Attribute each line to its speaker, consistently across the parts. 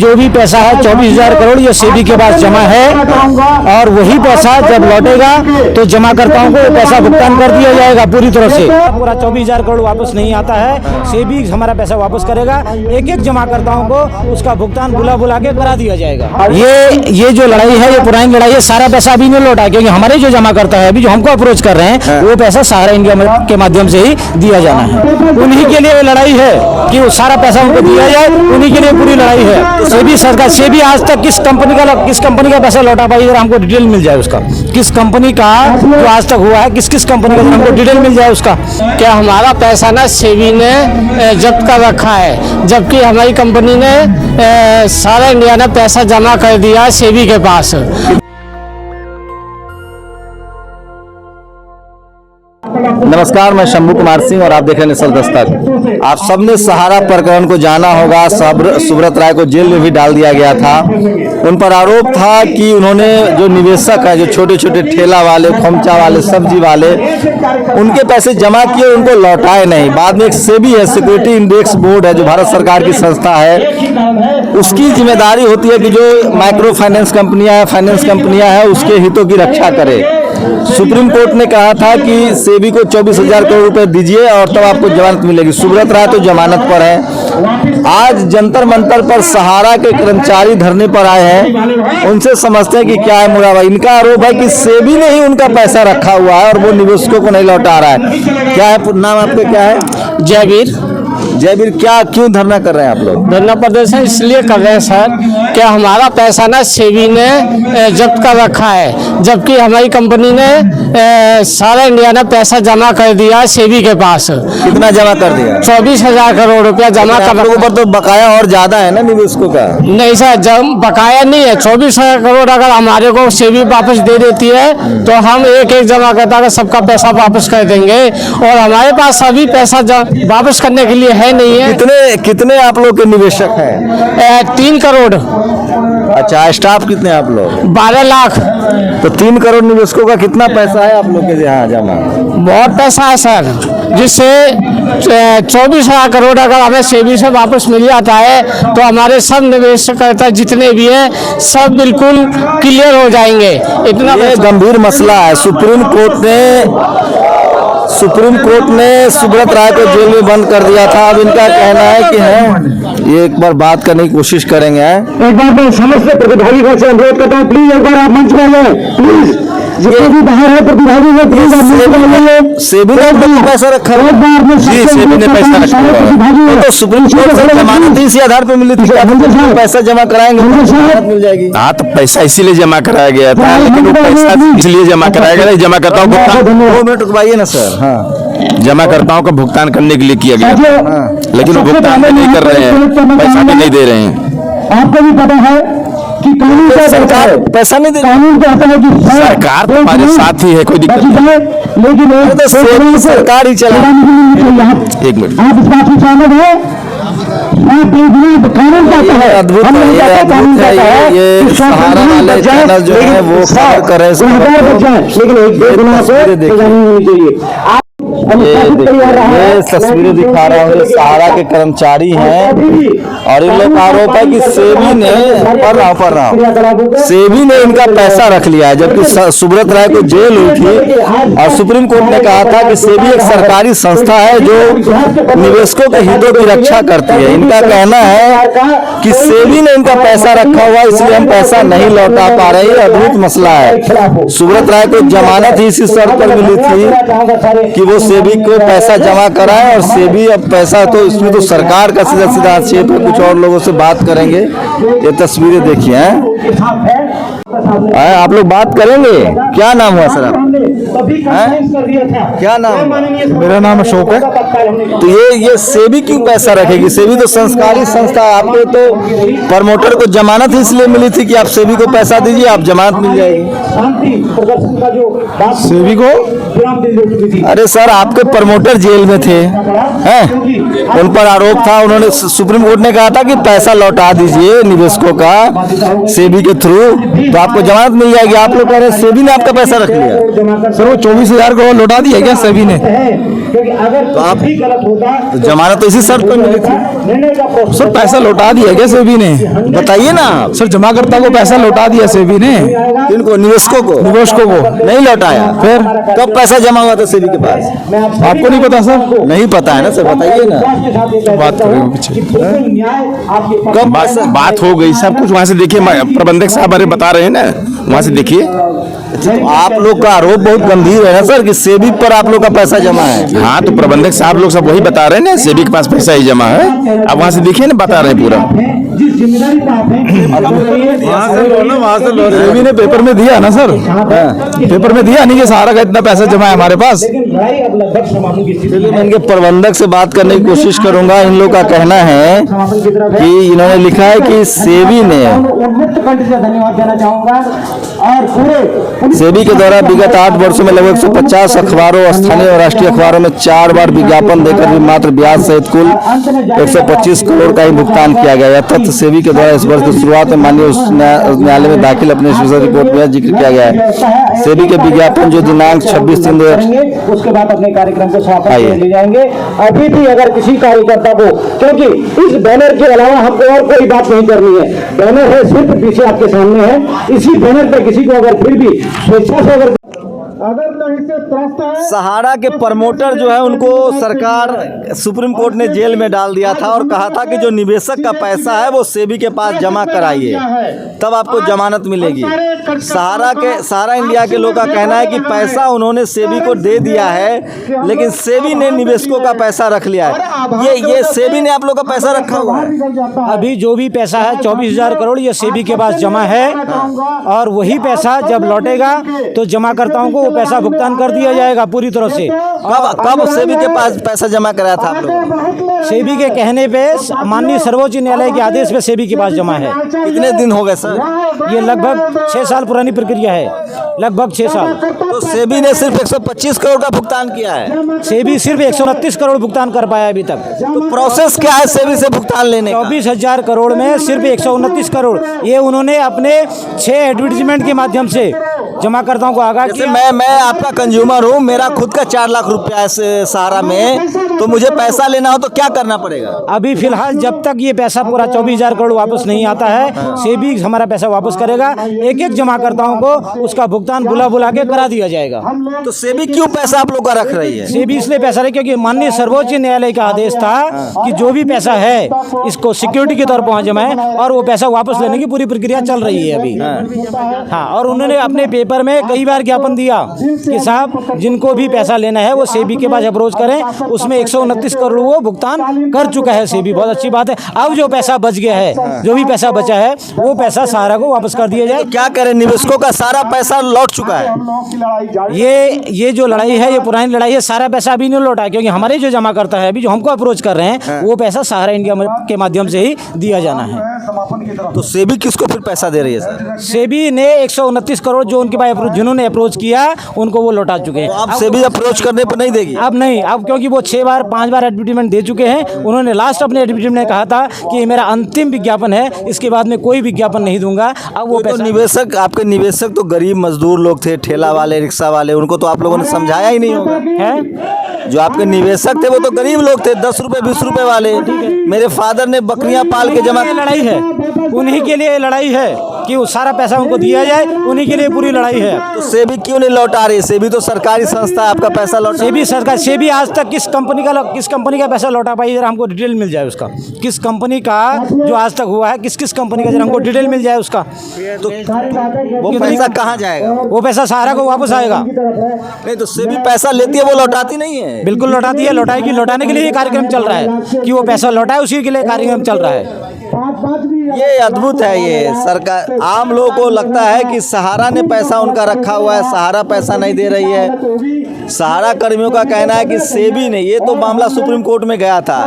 Speaker 1: जो भी पैसा है 24,000 करोड़ ये सेबी के पास जमा है और वही पैसा जब लौटेगा तो जमाकर्ताओं को पैसा भुगतान कर दिया जाएगा पूरी तरह से। पूरा 24,000 करोड़ वापस नहीं आता है, सेबी हमारा पैसा वापस करेगा। एक एक जमाकर्ताओं को उसका भुगतान बुला के करा दिया जाएगा। ये जो लड़ाई है ये पुरानी लड़ाई है, सारा पैसा अभी नहीं लौटा, क्योंकि हमारे जो जमाकर्ता है अभी जो हमको अप्रोच कर रहे हैं वो पैसा सहारा इंडिया के माध्यम से ही दिया जाना है। उन्हीं के लिए लड़ाई है कि वो सारा पैसा उनको दिया जाए, उन्हीं के लिए पूरी लड़ाई है। सेबी सरकार सेबी आज तक किस कंपनी का पैसा लौटा पाई, अगर हमको डिटेल मिल जाए उसका, किस कंपनी का जो आज तक हुआ है किस कंपनी का, हमको डिटेल मिल जाए उसका।
Speaker 2: क्या हमारा पैसा ना सेबी ने जब्त कर रखा है, जबकि हमारी कंपनी ने सारा इंडिया ने पैसा जमा कर दिया सेबी के पास।
Speaker 3: नमस्कार, मैं शंभू कुमार सिंह और आप देख रहे हैं निसल दस्तक। आप सबने सहारा प्रकरण को जाना होगा। सुब्रत राय को जेल में भी डाल दिया गया था। उन पर आरोप था कि उन्होंने जो निवेशक है, जो छोटे छोटे ठेला वाले, खोमचा वाले, सब्जी वाले, उनके पैसे जमा किए, उनको लौटाए नहीं। बाद में एक सेबी है, सिक्योरिटी इंडेक्स बोर्ड है, जो भारत सरकार की संस्था है, उसकी जिम्मेदारी होती है कि जो माइक्रो फाइनेंस कंपनियां हैं, फाइनेंस कंपनियां हैं, उसके हितों की रक्षा करे। सुप्रीम कोर्ट ने कहा था कि सेबी को 24,000 करोड़ रुपए दीजिए और तब आपको जमानत मिलेगी। सुब्रत राय तो जमानत पर है। आज जंतर मंतर पर सहारा के कर्मचारी धरने पर आए हैं, उनसे समझते हैं कि क्या है मुरादा। इनका आरोप है कि सेबी ने ही उनका पैसा रखा हुआ है और वो निवेशकों को नहीं लौटा रहा है। क्या है नाम आपका, क्या है? जयवीर, क्यों धरना कर रहे हैं आप लोग?
Speaker 2: धरना प्रदर्शन इसलिए कर रहे हैं सर, क्या हमारा पैसा ना सेबी ने जब्त कर रखा है, जबकि हमारी कंपनी ने सारा इंडिया ने पैसा जमा कर दिया सेबी के पास।
Speaker 3: कितना जमा कर दिया?
Speaker 2: 24,000 करोड़ रुपया जमा कर रखा।
Speaker 3: ऊपर तो बकाया और ज्यादा है ना निवेशकों का?
Speaker 2: नहीं सर, जब बकाया नहीं है। 24,000 करोड़ अगर हमारे को सेबी वापस दे देती है तो हम एक एक जमाकर्ता का सबका पैसा वापस कर देंगे, और हमारे पास अभी पैसा वापस करने के लिए है नहीं है।
Speaker 3: कितने आप लोग के निवेशक हैं?
Speaker 2: 3 करोड़।
Speaker 3: अच्छा, स्टाफ कितने आप लोग?
Speaker 2: 12 लाख।
Speaker 3: तो 3 करोड़ निवेशकों का कितना पैसा है आप लोग के यहाँ जमा?
Speaker 2: बहुत पैसा है सर, जिससे 24,000 करोड़ अगर हमें सेबी से वापस मिल जाता है तो हमारे सब निवेशकर्ता जितने भी हैं सब बिल्कुल क्लियर हो जाएंगे। इतना
Speaker 3: गंभीर मसला है। सुप्रीम कोर्ट ने सुब्रत राय को जेल में बंद कर दिया था। अब इनका कहना है कि ये एक बार बात करने की कोशिश करेंगे।
Speaker 1: एक बार मैं समस्त प्रतिभागी को से अनुरोध करता हूँ, प्लीज एक बार आप मंच में आइए, प्लीज। जितने भी बाहर है प्रतिभागी है, प्लीज आप मंच में आइए।
Speaker 3: सेबी ने पैसा रखा है जी, सेबी ने पैसा रखा है। तो सुप्रीम कोर्ट से जमानत इसी आधार पर मिली थी, पैसा जमा कराएंगे मिल जाएगी।
Speaker 4: हाँ, तो पैसा इसीलिए जमा कराया गया था, लेकिन वो पैसा इसलिए जमा कराया गया, जमाकर्ताओं को
Speaker 3: 2 मिनट रुकवाइए ना सर। हाँ,
Speaker 4: जमाकर्ताओं का भुगतान करने के लिए किया गया था, लेकिन वो भुगतान नहीं कर रहे हैं, पैसा भी नहीं दे रहे हैं।
Speaker 1: आपको भी पता है कि कानून का
Speaker 3: सरकार पैसा नहीं दे रही।
Speaker 1: कानून कहता है कि
Speaker 4: सरकार तो हमारे साथ ही है, कोई दिक्कत नहीं।
Speaker 1: लेकिन
Speaker 3: तो सरकार ही चला।
Speaker 4: एक मिनट,
Speaker 1: आप इस बात की सहमत हैं? कानून कहता है,
Speaker 3: अद्भुत है। ये सहारा वाले चैनल जो है वो खबर कर रहे हैं,
Speaker 1: लेकिन एक गुना से होनी चाहिए।
Speaker 3: ये तस्वीरें दिखा रहा हूँ, सहारा के कर्मचारी हैं और इन लोग का आरोप है कि सेबी ने सेबी ने इनका पैसा रख लिया है, जबकि सुब्रत राय को जेल हुई थी और सुप्रीम कोर्ट ने कहा था कि सेबी एक सरकारी संस्था है जो निवेशकों के हितों की रक्षा करती है। इनका कहना है कि सेबी ने इनका पैसा रखा हुआ, इसलिए हम पैसा नहीं लौटा पा रहे। ये अद्भुत मसला है। सुब्रत राय को जमानत ही इसी शर्त पर मिली थी कि वो सेबी को पैसा जमा कराए, और सेबी अब पैसा तो इसमें तो सरकार का सीधा सीधा आक्षेप है। कुछ और लोगों से बात करेंगे। ये तस्वीरें देखिए आप लोग बात करेंगे। क्या नाम हुआ सर आप? क्या नाम?
Speaker 5: मेरा नाम अशोक है।
Speaker 3: तो ये सेबी क्यों पैसा रखेगी? सेबी तो संस्कारी संस्था। आपको तो प्रमोटर को जमानत ही इसलिए मिली थी कि आप सेबी को पैसा दीजिए, आप जमानत मिल जाएगी।
Speaker 5: सेबी को
Speaker 3: अरे सर, आपके प्रमोटर जेल में थे, हैं? उन पर आरोप था, उन्होंने सुप्रीम कोर्ट ने कहा था कि पैसा लौटा दीजिए निवेशकों का सेबी के थ्रू, तो आपको जमानत मिल जाएगी। आप लोग कह रहे हैं सेबी ने आपका पैसा रख लिया।
Speaker 5: सर, वो 24,000 करोड़ लौटा दिया क्या सेबी ने?
Speaker 3: तो आप तो जमानत तो इसी शर्त पर मिली थी।
Speaker 5: सर, पैसा लौटा दिया क्या सेबी ने?
Speaker 3: बताइए ना।
Speaker 5: सर, जमाकर्ता को पैसा लौटा दिया सेबी ने।
Speaker 3: इनको निवेशकों को नहीं लौटाया।
Speaker 5: फिर
Speaker 3: कब पैसा जमा हुआ था सेबी के पास?
Speaker 5: आपको नहीं पता सर?
Speaker 3: नहीं पता है ना सर, बताइए ना।
Speaker 5: बात करेंगे पीछे।
Speaker 3: कब
Speaker 4: बात हो गई सब कुछ, वहाँ से देखिए प्रबंधक साहब अरे बता रहे हैं ना, वहाँ से देखिए।
Speaker 3: तो आप लोग का आरोप बहुत गंभीर है ना सर कि सेबी पर आप लोग का पैसा जमा है।
Speaker 4: हाँ, तो प्रबंधक साहब लोग सब वही बता रहे हैं ना, सेबी के पास पैसा ही जमा है। अब वहाँ से देखिए ना, बता रहे हैं पूरा।
Speaker 5: सेबी ने पेपर में दिया ना सर? पेपर में दिया नहीं कि सहारा का इतना पैसा जमा है हमारे पास।
Speaker 3: चलिए, मैं इनके प्रबंधक से बात करने की कोशिश करूंगा। इन लोग का कहना है कि इन्होंने लिखा है कि सेबी ने सेबी के द्वारा विगत 8 वर्षों में लगभग 150 अखबारों, स्थानीय और राष्ट्रीय अखबारों में 4 बार विज्ञापन देकर भी मात्र ब्याज सहित कुल 125 करोड़ का ही भुगतान किया गया। यह तथ्य सेबी के द्वारा इस वर्ष की शुरुआत में माननीय उच्च न्यायालय में दाखिल अपने स्पेशल रिपोर्ट में जिक्र किया गया है। सेबी के विज्ञापन जो दिनांक 26/3
Speaker 1: उसके बाद अपने कार्यक्रम को समाप्त ले जाएंगे। अभी भी अगर किसी कार्यकर्ता को, क्योंकि इस बैनर के अलावा हमको और कोई बात नहीं करनी है, बैनर है सिर्फ पीछे आपके सामने है, इसी बैनर पर किसी को अगर फिर भी स्वेच्छा से अगर
Speaker 3: सहारा के प्रमोटर जो है उनको सरकार सुप्रीम कोर्ट ने जेल में डाल दिया था और कहा था कि जो निवेशक का पैसा है वो सेबी के पास जमा कराइए, तब आपको जमानत मिलेगी। सहारा इंडिया के लोगों का कहना है कि पैसा उन्होंने सेबी को दे दिया है, लेकिन सेबी ने निवेशकों का पैसा रख लिया है। ये सेबी ने आप लोग का पैसा रखा हुआ है।
Speaker 1: अभी जो भी पैसा है 24,000 करोड़ ये सेबी के पास जमा है, और वही पैसा जब लौटेगा तो जमाकर्ताओं को वो पैसा भुगतान कर दिया जाएगा पूरी तरह से।
Speaker 3: कब सेबी के पास पैसा जमा कराया था आप लोग?
Speaker 1: सेबी के कहने पे माननीय सर्वोच्च न्यायालय के आदेश पे सेबी के पास जमा है।
Speaker 3: कितने दिन हो गए सर?
Speaker 1: ये लगभग 6 साल पुरानी प्रक्रिया है, लगभग 6 साल।
Speaker 3: तो सेबी ने सिर्फ 125 करोड़ का भुगतान किया है।
Speaker 1: सेबी सिर्फ 129 करोड़ भुगतान कर पाया अभी तक।
Speaker 3: तो प्रोसेस क्या है सेबी से भुगतान लेने का?
Speaker 1: 24,000 करोड़ में सिर्फ 129 करोड़ ये उन्होंने अपने 6 एडवर्टीजमेंट के माध्यम से जमाकर्ताओं को आगाह किया।
Speaker 3: मैं आपका कंज्यूमर हूँ, मेरा खुद का 4 लाख रुपया है सहारा में, तो मुझे पैसा लेना हो तो क्या करना पड़ेगा?
Speaker 1: अभी फिलहाल जब तक ये पैसा पूरा 24,000 करोड़ वापस नहीं आता है, सेबी हमारा पैसा वापस करेगा। एक एक जमाकर्ताओं को उसका भुगतान बुला के करा दिया जाएगा।
Speaker 3: तो सेबी क्यों पैसा आप लोग का रख रही है?
Speaker 1: सेबी इसलिए पैसा रही क्योंकि माननीय सर्वोच्च न्यायालय का आदेश था कि जो भी पैसा है इसको सिक्योरिटी के तौर पर जमा है, और वो पैसा वापस लेने की पूरी प्रक्रिया चल रही है अभी। हाँ, और उन्होंने अपने पेपर में कई बार ज्ञापन दिया कि साहब जिनको भी पैसा लेना है वो सेबी के पास अप्रोच करें। उसमें 129 करोड़ वो भुगतान कर चुका है सेबी, बहुत अच्छी बात है। अब जो पैसा बच गया है, जो भी पैसा बचा है, वो पैसा सहारा को वापस कर दिया जाए।
Speaker 3: तो क्या करें, निवेशकों का सारा पैसा लौट चुका है।
Speaker 1: ये जो लड़ाई है ये पुरानी लड़ाई है, सारा पैसा अभी नहीं लौटा है, क्योंकि हमारे जो जमा करता है अभी जो हमको अप्रोच कर रहे हैं वो पैसा सहारा इंडिया के माध्यम से ही दिया जाना है।
Speaker 3: तो सेबी किसको फिर पैसा दे रही है सर?
Speaker 1: सेबी ने 129 करोड़ जो उनके पास जिन्होंने अप्रोच किया उनको वो लौटा चुके हैं।
Speaker 3: अब सेबी अप्रोच करने पर नहीं देगी?
Speaker 1: अब नहीं, अब क्योंकि वो 5 बार एडवर्टीजमेंट दे चुके हैं। उन्होंने लास्ट अपने एडवर्टीजमेंट में कहा था कि ये मेरा अंतिम विज्ञापन है, इसके बाद में कोई विज्ञापन नहीं दूंगा। अब वो
Speaker 3: तो निवेशक, आपके निवेशक तो गरीब मजदूर लोग थे, ठेला वाले, रिक्शा वाले, उनको तो आप लोगों ने समझाया ही नहीं होगा
Speaker 1: है।
Speaker 3: जो आपके निवेशक थे वो तो गरीब लोग थे, 10 रुपए 20 रुपए वाले। मेरे फादर ने बकरियां पाल के जमा।
Speaker 1: लड़ाई है, उन्हीं के लिए लड़ाई है कि वो सारा पैसा उनको दिया जाए, उन्हीं के लिए पूरी लड़ाई है।
Speaker 3: तो सेबी क्यों नहीं लौटा रही? सेबी तो सरकारी संस्था है, आपका पैसा लौटा।
Speaker 1: सेबी आज तक किस कंपनी का पैसा लौटा पाई, जरा हमको डिटेल मिल जाए उसका। किस कंपनी का जो आज तक हुआ है, किस कंपनी का, जरा हमको डिटेल मिल जाए उसका।
Speaker 3: तो वो पैसा कहाँ जाएगा?
Speaker 1: वो पैसा सहारा को वापस आएगा।
Speaker 3: नहीं, तो सेबी पैसा लेती है, वो लौटाती नहीं है।
Speaker 1: बिल्कुल लौटाती है, लौटाएगी। लौटाने के लिए ये कार्यक्रम चल रहा है कि वो पैसा लौटाए, उसी के लिए कार्यक्रम चल रहा है।
Speaker 3: ये अद्भुत है। ये सरकार, आम लोगों को लगता है कि सहारा ने पैसा उनका रखा हुआ है, सहारा पैसा नहीं दे रही है। सहारा कर्मियों का कहना है कि सेबी ने, ये तो मामला सुप्रीम कोर्ट में गया था।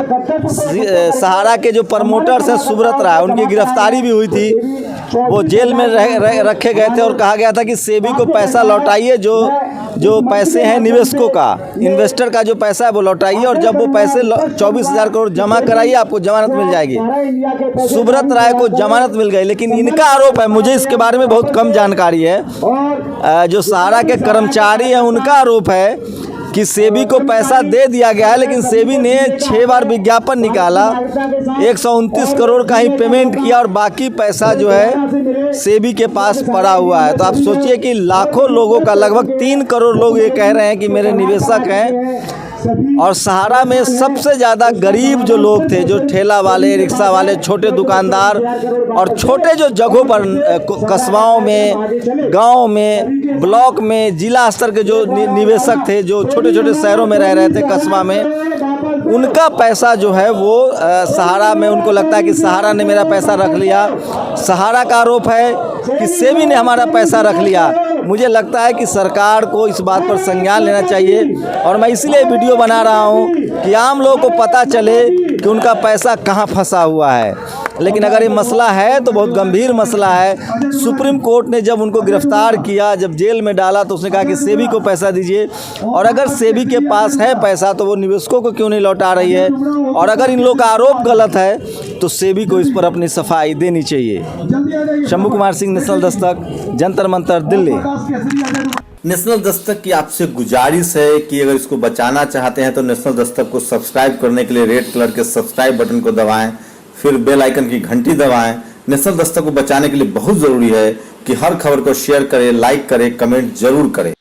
Speaker 3: सहारा के जो प्रमोटर्स हैं सुब्रत राय, उनकी गिरफ्तारी भी हुई थी वो जेल में रखे गए थे और कहा गया था कि सेबी को पैसा लौटाइए, जो पैसे हैं निवेशकों का, इन्वेस्टर का जो पैसा है वो लौटाइए, और जब वो पैसे 24,000 करोड़ जमा कराइए आपको जमानत मिल जाएगी। सुब्रत राय को जमानत मिल गई, लेकिन इनका आरोप है, मुझे इसके बारे में बहुत कम जानकारी है, जो सहारा के कर्मचारी हैं उनका आरोप है कि सेबी को पैसा दे दिया गया है, लेकिन सेबी ने 6 बार विज्ञापन निकाला, 129 करोड़ का ही पेमेंट किया और बाकी पैसा जो है सेबी के पास पड़ा हुआ है। तो आप सोचिए कि लाखों लोगों का, लगभग 3 करोड़ लोग ये कह रहे हैं कि मेरे निवेशक हैं, और सहारा में सबसे ज़्यादा गरीब जो लोग थे, जो ठेला वाले, रिक्शा वाले, छोटे दुकानदार और छोटे जो जगहों पर कस्बाओं में, गांव में, ब्लॉक में, जिला स्तर के जो निवेशक थे, जो छोटे छोटे शहरों में रह रहे थे, कस्बा में, उनका पैसा जो है वो सहारा में, उनको लगता है कि सहारा ने मेरा पैसा रख लिया। सहारा का आरोप है कि सेबी ने हमारा पैसा रख लिया। मुझे लगता है कि सरकार को इस बात पर संज्ञान लेना चाहिए, और मैं इसलिए वीडियो बना रहा हूं कि आम लोगों को पता चले कि उनका पैसा कहां फंसा हुआ है। लेकिन अगर ये मसला है तो बहुत गंभीर मसला है। सुप्रीम कोर्ट ने जब उनको गिरफ्तार किया, जब जेल में डाला, तो उसने कहा कि सेबी को पैसा दीजिए, और अगर सेबी के पास है पैसा तो वो निवेशकों को क्यों नहीं लौटा रही है, और अगर इन लोगों का आरोप गलत है तो सेबी को इस पर अपनी सफाई देनी चाहिए। शंभू कुमार सिंह, नेशनल दस्तक, जंतर मंतर, दिल्ली।
Speaker 6: नेशनल दस्तक की आपसे गुजारिश है कि अगर इसको बचाना चाहते हैं तो नेशनल दस्तक को सब्सक्राइब करने के लिए रेड कलर के सब्सक्राइब बटन को दबाएं, फिर बेल आइकन की घंटी दबाएं। नेशनल दस्तक को बचाने के लिए बहुत जरूरी है कि हर खबर को शेयर करें, लाइक करें, कमेंट जरूर करें।